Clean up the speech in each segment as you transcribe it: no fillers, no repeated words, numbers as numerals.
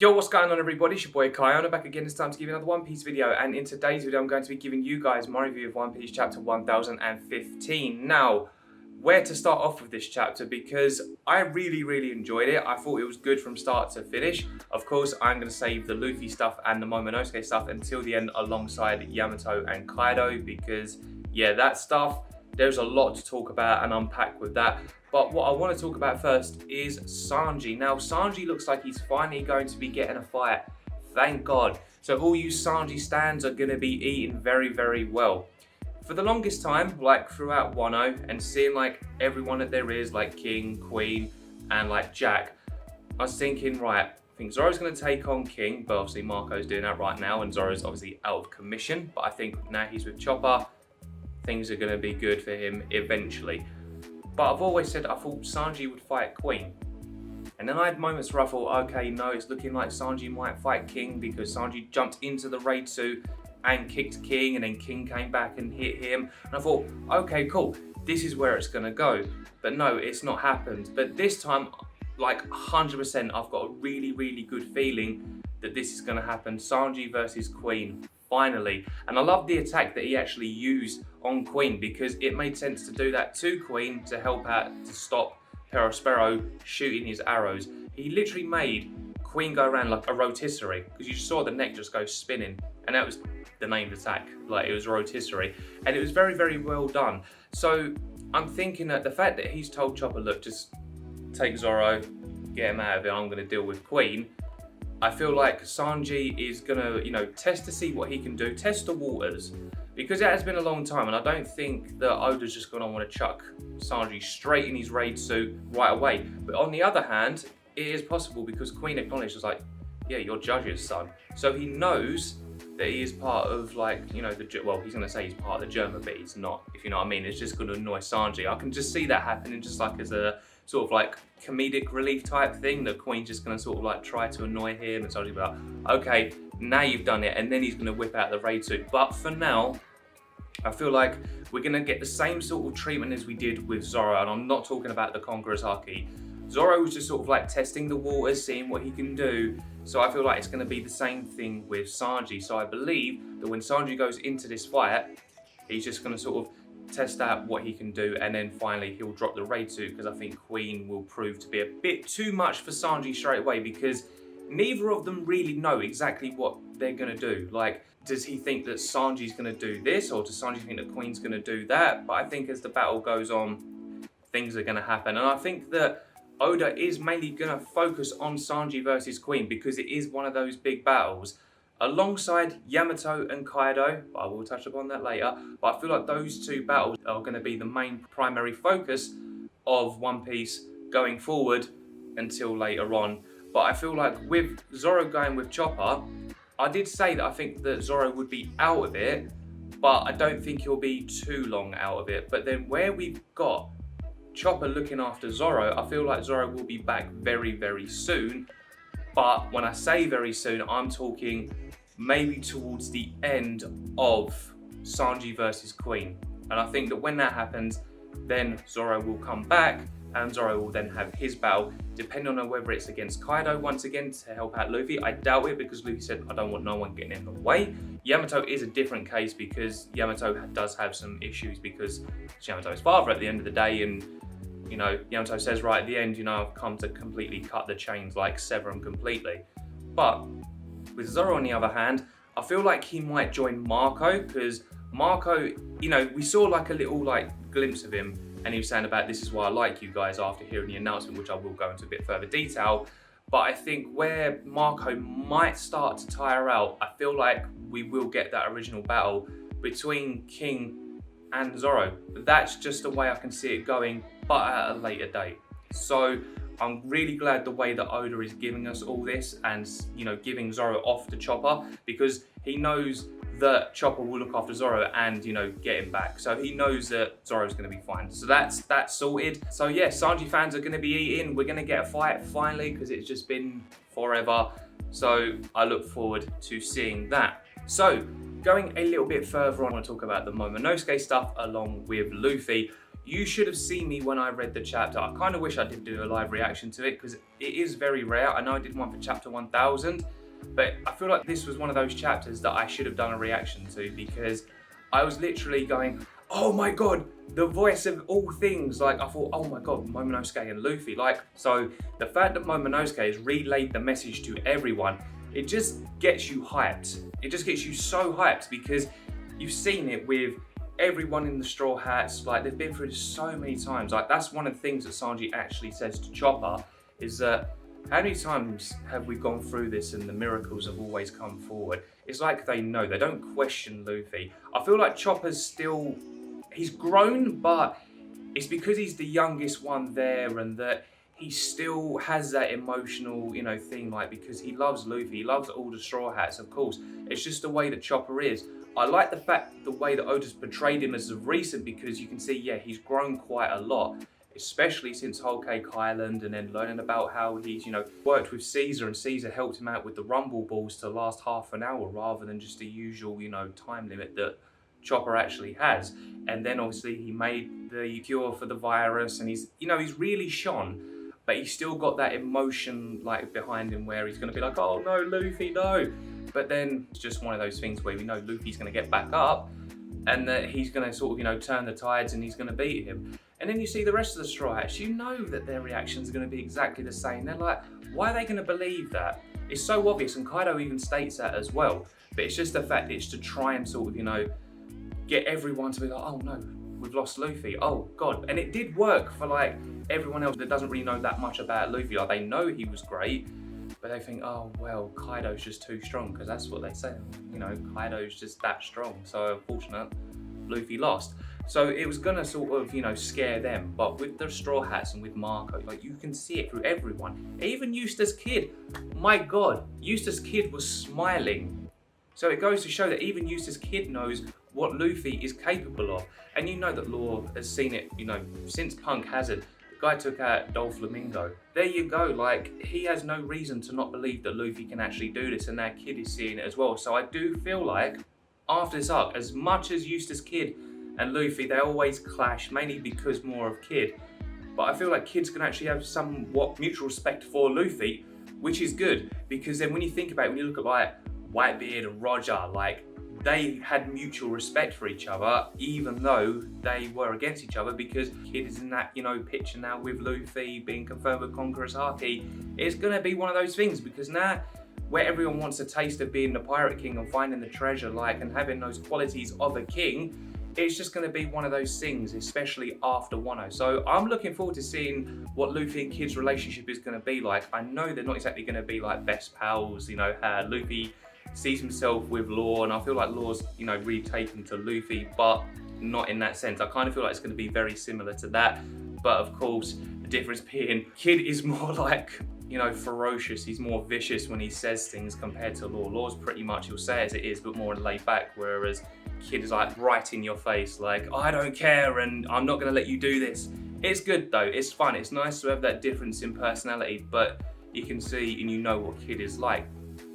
Yo, what's going on everybody? It's your boy KAIO, and I'm back again. It's time to give you another One Piece video, and in today's video I'm going to be giving you guys my review of One Piece chapter 1015. Now, where to start off with this chapter, because I really enjoyed it. I thought it was good from start to finish. Of course, I'm going to save the Luffy stuff and the Momonosuke stuff until the end alongside Yamato and Kaido, because yeah, that stuff, there's a lot to talk about and unpack with that. But what I want to talk about first is Sanji. Now, Sanji looks like he's finally going to be getting a fight. Thank God. So all you Sanji stans are going to be eating very well. For the longest time, like throughout Wano, and seeing like everyone that there is, like King, Queen, and like Jack, I was thinking, right, I think Zoro's going to take on King, but obviously Marco's doing that right now, and Zoro's obviously out of commission. But I think now he's with Chopper, things are going to be good for him eventually. But I've always said I thought Sanji would fight Queen. And then I had moments where I thought, okay, no, it's looking like Sanji might fight King because Sanji jumped into the raid suit and kicked King, and then King came back and hit him. And I thought, okay, cool, this is where it's gonna go. But no, it's not happened. But this time, like 100%, I've got a really good feeling that this is gonna happen. Sanji versus Queen. Finally. And I love the attack that he actually used on Queen, because it made sense to do that to Queen to help out to stop Perospero shooting his arrows. He literally made Queen go around like a rotisserie, because you saw the neck just go spinning, and that was the named attack. Like, it was rotisserie, and it was very well done. So I'm thinking that the fact that he's told Chopper, look, just take Zoro, get him out of it, I'm going to deal with Queen. I feel like Sanji is gonna, test to see what he can do, test the waters, because it has been a long time, and I don't think that Oda's just gonna want to chuck Sanji straight in his raid suit right away. But on the other hand, it is possible, because Queen acknowledged, was like, yeah, you're Judge's son, so he knows that he is part of, like, well, he's gonna say he's part of the German, but he's not, if you know what I mean. It's just gonna annoy Sanji. I can just see that happening, just like as a sort of like comedic relief type thing, that Queen's just gonna sort of like try to annoy him, and Sanji's like, okay, now you've done it, and then he's gonna whip out the raid suit. But for now, I feel like we're gonna get the same sort of treatment as we did with Zoro, and I'm not talking about the Conqueror's Haki. Zoro was just sort of like testing the waters, seeing what he can do. So I feel like it's gonna be the same thing with Sanji. So I believe that when Sanji goes into this fight, he's just gonna sort of test out what he can do, and then finally he'll drop the raid suit, because I think Queen will prove to be a bit too much for Sanji straight away, because neither of them really know exactly what they're gonna do. Like, does he think that Sanji's gonna do this, or does Sanji think that Queen's gonna do that? But I think as the battle goes on, things are gonna happen, and I think that Oda is mainly gonna focus on Sanji versus Queen, because it is one of those big battles alongside Yamato and Kaido. I will touch upon that later, but I feel like those two battles are going to be the main primary focus of One Piece going forward until later on. But I feel like with Zoro going with Chopper, I did say that I think that Zoro would be out of it, but I don't think he'll be too long out of it. But then where we've got Chopper looking after Zoro, I feel like Zoro will be back very soon. But when I say very soon, I'm talking maybe towards the end of Sanji versus Queen. And I think that when that happens, then Zoro will come back, and Zoro will then have his battle, depending on whether it's against Kaido once again to help out Luffy. I doubt it, because Luffy said, I don't want no one getting in the way. Yamato is a different case, because Yamato does have some issues, because it's Yamato's father at the end of the day, and Yamato says right at the end, I've come to completely cut the chains, like sever them completely. But with Zoro on the other hand, I feel like he might join Marco, because Marco, we saw like a little like glimpse of him, and he was saying about, this is why I like you guys, after hearing the announcement, which I will go into a bit further detail. But I think where Marco might start to tire out, I feel like we will get that original battle between King and Zoro. But that's just the way I can see it going, but at a later date. So I'm really glad the way that Oda is giving us all this, and giving Zoro off to Chopper, because he knows that Chopper will look after Zoro and get him back. So he knows that Zoro's going to be fine. So that's sorted. So yeah, Sanji fans are going to be eating. We're going to get a fight finally, because it's just been forever. So I look forward to seeing that. So going a little bit further on, I want to talk about the Momonosuke stuff along with Luffy. You should have seen me when I read the chapter. I kind of wish I did do a live reaction to it because it is very rare. I know I did one for chapter 1000, but I feel like this was one of those chapters that I should have done a reaction to because I was literally going, oh my god, the voice of all things. Like, I thought, oh my god, Momonosuke and Luffy. Like, so the fact that Momonosuke has relayed the message to everyone, it just gets you hyped. It just gets you so hyped because you've seen it with everyone in the Straw Hats. Like, they've been through this so many times. Like, that's one of the things that Sanji actually says to Chopper is that how many times have we gone through this and the miracles have always come forward? It's like they know, they don't question Luffy. I feel like Chopper's still, he's grown, but it's because he's the youngest one there and that he still has that emotional, you know, thing, like, because he loves Luffy, he loves all the Straw Hats, of course. It's just the way that Chopper is. I like the way that Oda's portrayed him as of recent because you can see, yeah, he's grown quite a lot, especially since Whole Cake Island and then learning about how he's, you know, worked with Caesar and Caesar helped him out with the Rumble Balls to last half an hour rather than just the usual, you know, time limit that Chopper actually has. And then obviously he made the cure for the virus and he's, you know, he's really shone, but he's still got that emotion like behind him where he's going to be like, oh no, Luffy, no. But then it's just one of those things where we know Luffy's going to get back up and that he's going to sort of, you know, turn the tides and he's going to beat him. And then you see the rest of the Straw Hats, you know that their reactions are going to be exactly the same. They're like, why are they going to believe that? It's so obvious, and Kaido even states that as well. But it's just the fact that it's to try and sort of, you know, get everyone to be like, oh no, we've lost Luffy, oh god. And it did work for like everyone else that doesn't really know that much about Luffy. Like, they know he was great, but they think, oh well, Kaido's just too strong, because that's what they say. You know, Kaido's just that strong. So unfortunate, Luffy lost. So it was gonna sort of, you know, scare them. But with the Straw Hats and with Marco, like, you can see it through everyone. Even Eustace Kid. My god, Eustace Kid was smiling. So it goes to show that even Eustace Kid knows what Luffy is capable of. And you know that Law has seen it, you know, since Punk Hazard. The guy took out Doflamingo. There you go, like, he has no reason to not believe that Luffy can actually do this, and that Kid is seeing it as well. So I do feel like, after this arc, as much as Eustace Kid and Luffy, they always clash, mainly because more of Kid. But I feel like Kid's gonna actually have somewhat mutual respect for Luffy, which is good, because then when you think about it, when you look at like Whitebeard and Roger, like, they had mutual respect for each other, even though they were against each other, because Kid is in that, you know, picture now with Luffy being confirmed with Conqueror's Haki. It's gonna be one of those things, because now, where everyone wants a taste of being the Pirate King and finding the treasure, like, and having those qualities of a king, it's just going to be one of those things, especially after Wano. So I'm looking forward to seeing what Luffy and Kid's relationship is going to be like. I know they're not exactly going to be like best pals, you know, Luffy sees himself with Law, and I feel like Law's, you know, really taken to Luffy, but not in that sense. I kind of feel like it's going to be very similar to that. But of course, the difference being, Kid is more like, you know, ferocious. He's more vicious when he says things compared to Law. Law's pretty much, he'll say as it is, but more laid back, whereas Kid is like right in your face, like, I don't care and I'm not gonna let you do this. It's good though, it's fun, it's nice to have that difference in personality, but you can see and you know what Kid is like.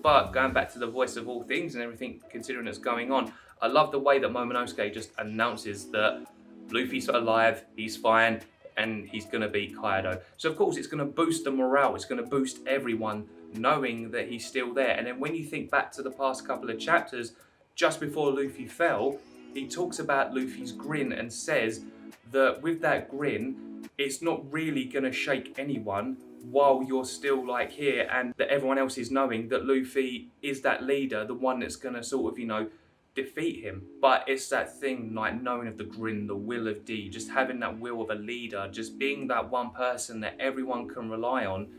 But going back to the voice of all things and everything, considering that's going on, I love the way that Momonosuke just announces that Luffy's alive, he's fine, and he's gonna beat Kaido. So of course it's gonna boost the morale, it's gonna boost everyone knowing that he's still there. And then when you think back to the past couple of chapters, just before Luffy fell, he talks about Luffy's grin and says that with that grin, it's not really gonna shake anyone while you're still like here, and that everyone else is knowing that Luffy is that leader, the one that's gonna sort of, you know, defeat him. But it's that thing, like, knowing of the grin, the will of D, just having that will of a leader, just being that one person that everyone can rely on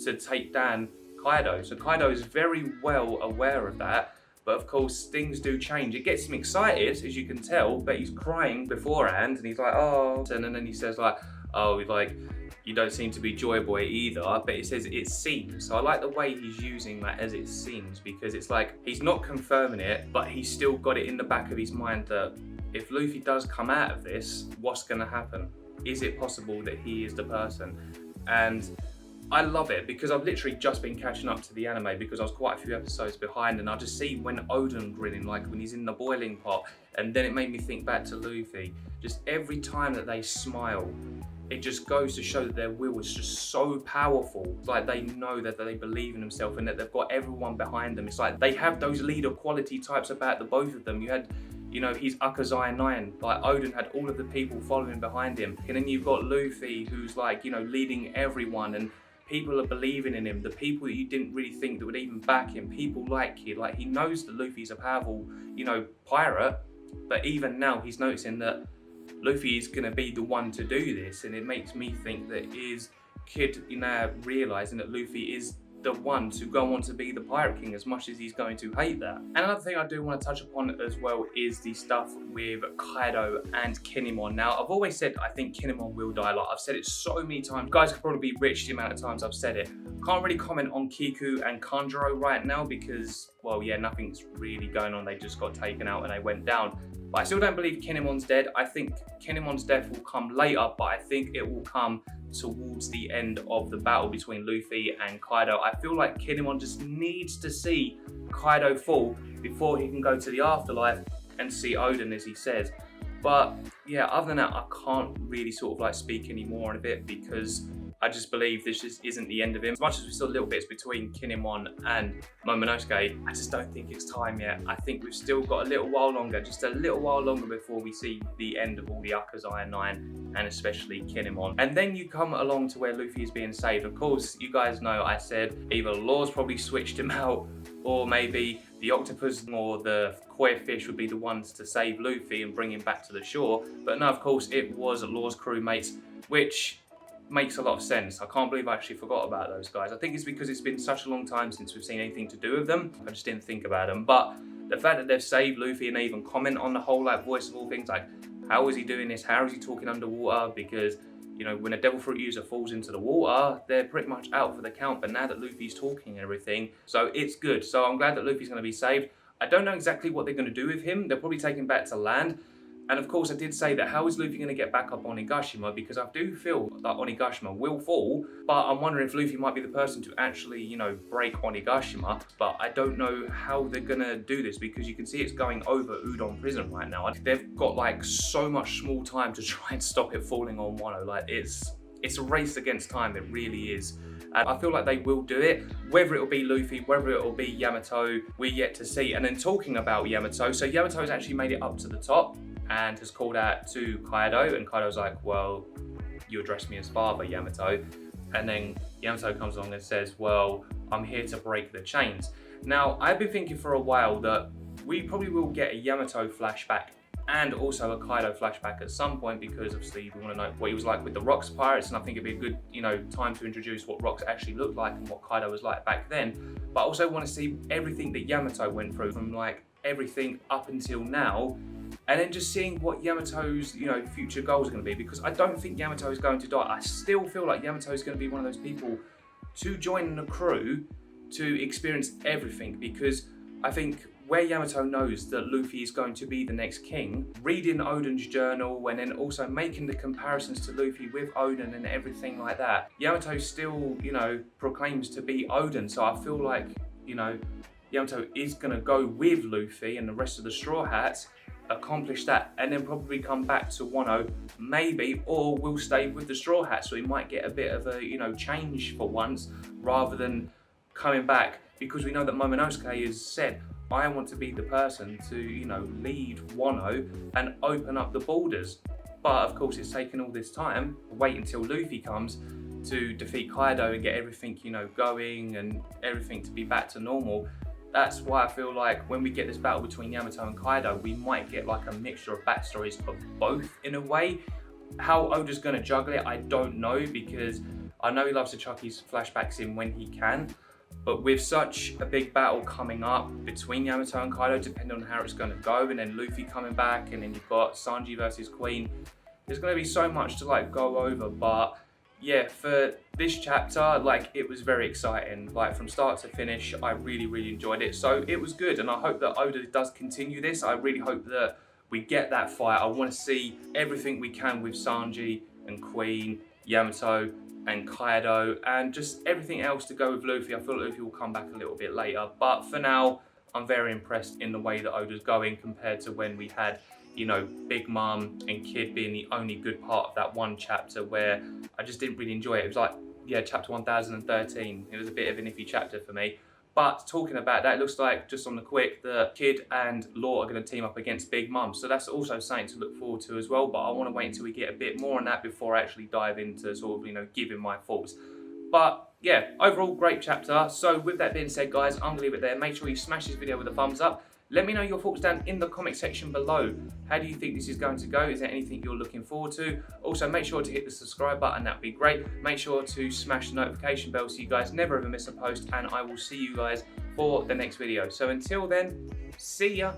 to take down Kaido. So Kaido is very well aware of that. But of course, things do change. It gets him excited, as you can tell, but he's crying beforehand, and he's like, oh, and then he says like, oh, like, you don't seem to be Joy Boy either, but he says it seems. So I like the way he's using that as it seems, because it's like, he's not confirming it, but he's still got it in the back of his mind that if Luffy does come out of this, what's gonna happen? Is it possible that he is the person? And I love it because I've literally just been catching up to the anime because I was quite a few episodes behind, and I just see when Oden grinning, like when he's in the boiling pot, and then it made me think back to Luffy. Just every time that they smile, it just goes to show that their will is just so powerful. It's like they know that they believe in themselves and that they've got everyone behind them. It's like they have those leader quality types about the both of them. You had, you know, his Akazai 9, like Oden had all of the people following behind him. And then you've got Luffy who's like, you know, leading everyone, and people are believing in him. The people that you didn't really think that would even back him, people like he knows that Luffy's a powerful, you know, pirate, but even now he's noticing that Luffy is going to be the one to do this, and it makes me think that is Kid, you know, realizing that Luffy is the one to go on to be the Pirate King, as much as he's going to hate that. And another thing I do want to touch upon as well is the stuff with Kaido and Kinnimon. Now, I've always said I think Kinnimon will die. Like, I've said it so many times. You guys could probably be rich the amount of times I've said it. Can't really comment on Kiku and Kanjuro right now because, well, yeah, nothing's really going on. They just got taken out and they went down. But I still don't believe Kinnimon's dead. I think Kinnimon's death will come later, but I think it will come towards the end of the battle between Luffy and Kaido. I feel like Kinnimon just needs to see Kaido fall before he can go to the afterlife and see Oden, as he says. But yeah, other than that, I can't really sort of like speak any more on a bit because I just believe this just isn't the end of him. As much as we saw little bits between Kinnimon and Momonosuke, I just don't think it's time yet. I think we've still got a little while longer, just a little while longer before we see the end of all the Akazai 9 and especially Kinnimon. And then you come along to where Luffy is being saved. Of course, you guys know I said either Law's probably switched him out, or maybe the octopus or the koi fish would be the ones to save Luffy and bring him back to the shore. But no, of course, it was Law's crewmates, which makes a lot of sense. I can't believe I actually forgot about those guys. I think it's because it's been such a long time since we've seen anything to do with them. I just didn't think about them. But the fact that they've saved Luffy and they even comment on the whole like voice of all things, like how is he doing this? How is he talking underwater? Because, you know, when a devil fruit user falls into the water, they're pretty much out for the count. But now that Luffy's talking and everything, so it's good. So I'm glad that Luffy's going to be saved. I don't know exactly what they're going to do with him. They'll probably take him back to land. And of course, I did say that how is Luffy going to get back up on Onigashima? Because I do feel that Onigashima will fall, but I'm wondering if Luffy might be the person to actually, you know, break Onigashima. But I don't know how they're going to do this because you can see it's going over Udon Prison right now. They've got like so much small time to try and stop it falling on Wano. Like it's a race against time, it really is. And I feel like they will do it. Whether it'll be Luffy, whether it'll be Yamato, we're yet to see. And then talking about Yamato, so Yamato's actually made it up to the top and has called out to Kaido, and Kaido's like, well, you address me as father, Yamato. And then Yamato comes along and says, well, I'm here to break the chains. Now, I've been thinking for a while that we probably will get a Yamato flashback and also a Kaido flashback at some point, because obviously we want to know what he was like with the Rocks pirates, and I think it'd be a good, you know, time to introduce what Rocks actually looked like and what Kaido was like back then. But I also want to see everything that Yamato went through, from like everything up until now, and then just seeing what Yamato's, you know, future goals are going to be, because I don't think Yamato is going to die. I still feel like Yamato is going to be one of those people to join the crew to experience everything, because I think where Yamato knows that Luffy is going to be the next king, reading Oden's journal and then also making the comparisons to Luffy with Oden and everything like that, Yamato still, you know, proclaims to be Oden. So I feel like, you know, Yamato is going to go with Luffy and the rest of the Straw Hats, accomplish that, and then probably come back to Wano, maybe, or will stay with the Straw Hats, so he might get a bit of a, you know, change for once, rather than coming back, because we know that Momonosuke has said, I want to be the person to, you know, lead Wano and open up the borders. But of course it's taken all this time, wait until Luffy comes to defeat Kaido and get everything, you know, going and everything to be back to normal. That's why I feel like when we get this battle between Yamato and Kaido, we might get like a mixture of backstories of both in a way. How Oda's going to juggle it, I don't know, because I know he loves to chuck his flashbacks in when he can. But with such a big battle coming up between Yamato and Kaido, depending on how it's going to go, and then Luffy coming back, and then you've got Sanji versus Queen, there's going to be so much to like go over. But yeah, for this chapter, like, it was very exciting. Like, from start to finish, I really enjoyed it. So it was good, and I hope that Oda does continue this. I really hope that we get that fight. I want to see everything we can with Sanji and Queen, Yamato, and Kaido and just everything else to go with Luffy. I feel Luffy will come back a little bit later, but for now, I'm very impressed in the way that Oda's going compared to when we had, you know, Big Mom and Kid being the only good part of that one chapter where I just didn't really enjoy it. It was like, yeah, chapter 1013. It was a bit of an iffy chapter for me. But talking about that, it looks like, just on the quick, that Kid and Law are going to team up against Big Mom. So that's also something to look forward to as well. But I want to wait until we get a bit more on that before I actually dive into sort of, you know, giving my thoughts. But yeah, overall, great chapter. So with that being said, guys, I'm going to leave it there. Make sure you smash this video with a thumbs up. Let me know your thoughts down in the comment section below. How do you think this is going to go? Is there anything you're looking forward to? Also, make sure to hit the subscribe button. That'd be great. Make sure to smash the notification bell so you guys never ever miss a post. And I will see you guys for the next video. So until then, see ya.